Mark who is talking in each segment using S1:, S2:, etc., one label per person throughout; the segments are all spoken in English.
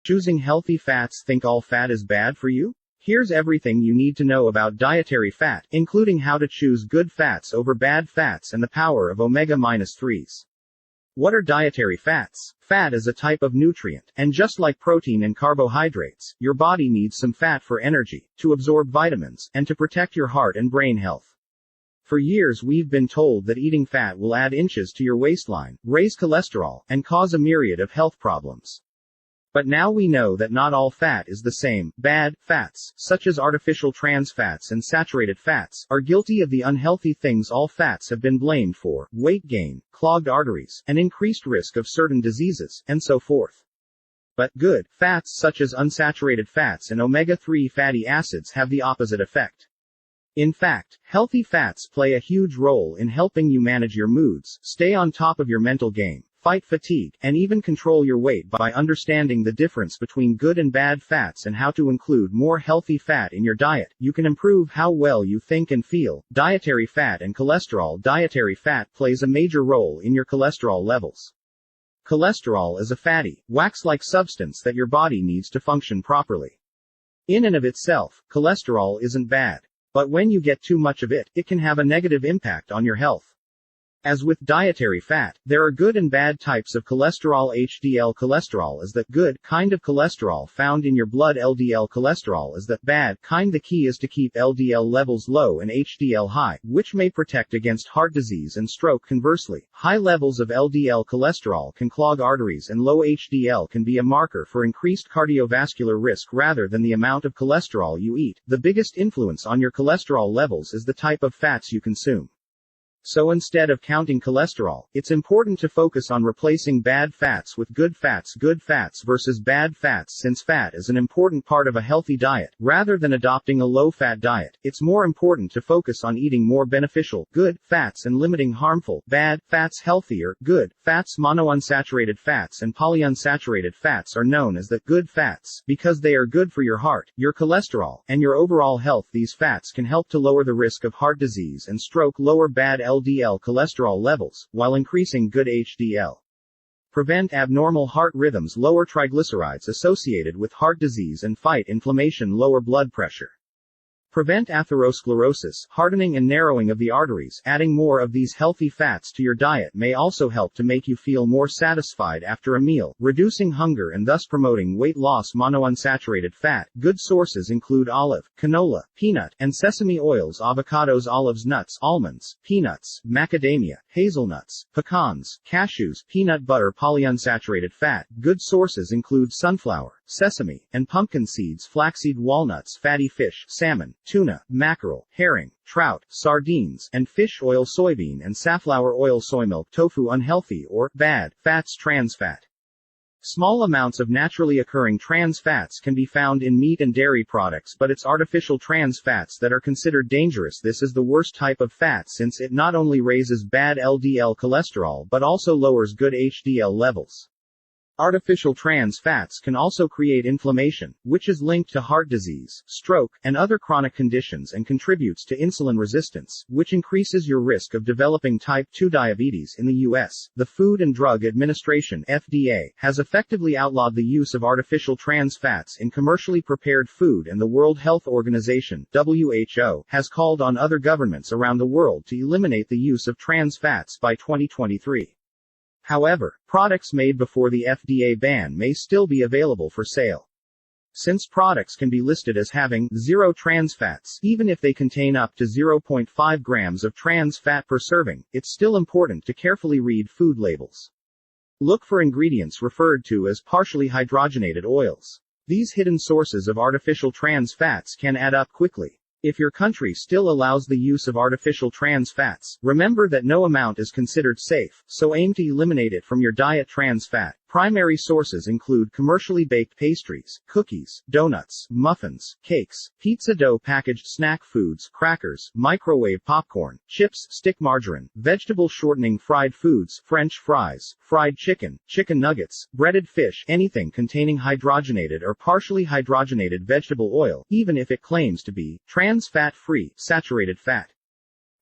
S1: Choosing healthy fats. Think all fat is bad for you? Here's everything you need to know about dietary fat, including how to choose good fats over bad fats and the power of omega-3s. What are dietary fats? Fat is a type of nutrient, and just like protein and carbohydrates, your body needs some fat for energy, to absorb vitamins, and to protect your heart and brain health. For years we've been told that eating fat will add inches to your waistline, raise cholesterol, and cause a myriad of health problems. But now we know that not all fat is the same. Bad fats, such as artificial trans fats and saturated fats, are guilty of the unhealthy things all fats have been blamed for: weight gain, clogged arteries, an increased risk of certain diseases, and so forth. But good fats such as unsaturated fats and omega-3 fatty acids have the opposite effect. In fact, healthy fats play a huge role in helping you manage your moods, stay on top of your mental game, fight fatigue, and even control your weight. By understanding the difference between good and bad fats and how to include more healthy fat in your diet, you can improve how well you think and feel. Dietary fat and cholesterol. Dietary fat plays a major role in your cholesterol levels. Cholesterol is a fatty, wax-like substance that your body needs to function properly. In and of itself, cholesterol isn't bad. But when you get too much of it, it can have a negative impact on your health. As with dietary fat, there are good and bad types of cholesterol. HDL cholesterol is the good kind of cholesterol found in your blood. LDL cholesterol is the bad kind. The key is to keep LDL levels low and HDL high, which may protect against heart disease and stroke. Conversely, high levels of LDL cholesterol can clog arteries, and low HDL can be a marker for increased cardiovascular risk rather than the amount of cholesterol you eat. The biggest influence on your cholesterol levels is the type of fats you consume. So instead of counting cholesterol, it's important to focus on replacing bad fats with good fats. Good fats versus bad fats. Since fat is an important part of a healthy diet, rather than adopting a low-fat diet, it's more important to focus on eating more beneficial, good fats and limiting harmful, bad fats. Healthier, good fats. Monounsaturated fats and polyunsaturated fats are known as the good fats because they are good for your heart, your cholesterol, and your overall health. These fats can help to lower the risk of heart disease and stroke, lower bad LDL cholesterol levels, while increasing good HDL. Prevent abnormal heart rhythms, lower triglycerides associated with heart disease, and fight inflammation, lower blood pressure. Prevent atherosclerosis, hardening and narrowing of the arteries. Adding more of these healthy fats to your diet may also help to make you feel more satisfied after a meal, reducing hunger and thus promoting weight loss. Monounsaturated fat. Good sources include olive, canola, peanut, and sesame oils, avocados, olives, nuts, almonds, peanuts, macadamia, hazelnuts, pecans, cashews, peanut butter. Polyunsaturated fat. Good sources include sunflower, sesame, and pumpkin seeds, flaxseed, walnuts, fatty fish, salmon, tuna, mackerel, herring, trout, sardines, and fish oil. Soybean and safflower oil. Soy milk. Tofu. Unhealthy or bad fats. Trans fat. Small amounts of naturally occurring trans fats can be found in meat and dairy products, but it's artificial trans fats that are considered dangerous. This is the worst type of fat since it not only raises bad LDL cholesterol but also lowers good HDL levels. Artificial trans fats can also create inflammation, which is linked to heart disease, stroke, and other chronic conditions and contributes to insulin resistance, which increases your risk of developing type 2 diabetes. In the U.S., the Food and Drug Administration (FDA) has effectively outlawed the use of artificial trans fats in commercially prepared food, and the World Health Organization (WHO) has called on other governments around the world to eliminate the use of trans fats by 2023. However, products made before the FDA ban may still be available for sale. Since products can be listed as having zero trans fats, even if they contain up to 0.5 grams of trans fat per serving, it's still important to carefully read food labels. Look for ingredients referred to as partially hydrogenated oils. These hidden sources of artificial trans fats can add up quickly. If your country still allows the use of artificial trans fats, remember that no amount is considered safe, so aim to eliminate it from your diet. Trans fat. Primary sources include commercially baked pastries, cookies, donuts, muffins, cakes, pizza dough, packaged snack foods, crackers, microwave popcorn, chips, stick margarine, vegetable shortening, fried foods, French fries, fried chicken, chicken nuggets, breaded fish, anything containing hydrogenated or partially hydrogenated vegetable oil, even if it claims to be trans fat-free, saturated fat.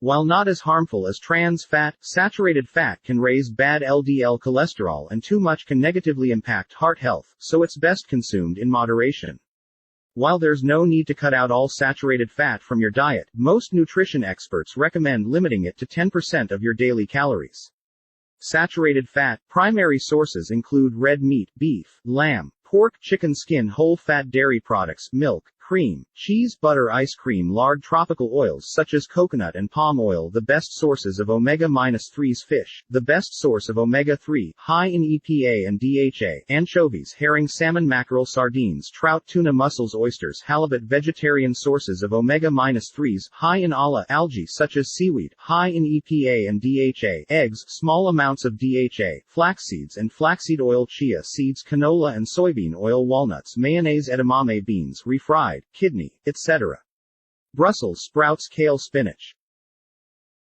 S1: While not as harmful as trans fat, saturated fat can raise bad LDL cholesterol and too much can negatively impact heart health, so it's best consumed in moderation. While there's no need to cut out all saturated fat from your diet, most nutrition experts recommend limiting it to 10% of your daily calories. Saturated fat primary sources include red meat, beef, lamb, pork, chicken skin, whole fat dairy products, milk, cream, cheese, butter, ice cream, lard, tropical oils such as coconut and palm oil. The best sources of omega-3s: fish, the best source of omega-3, high in EPA and DHA, anchovies, herring, salmon, mackerel, sardines, trout, tuna, mussels, oysters, halibut. Vegetarian sources of omega-3s, high in algae such as seaweed, high in EPA and DHA, eggs, small amounts of DHA, flax seeds and flaxseed oil, chia seeds, canola and soybean oil, walnuts, mayonnaise, edamame beans, refried, kidney, etc. Brussels sprouts, kale, spinach.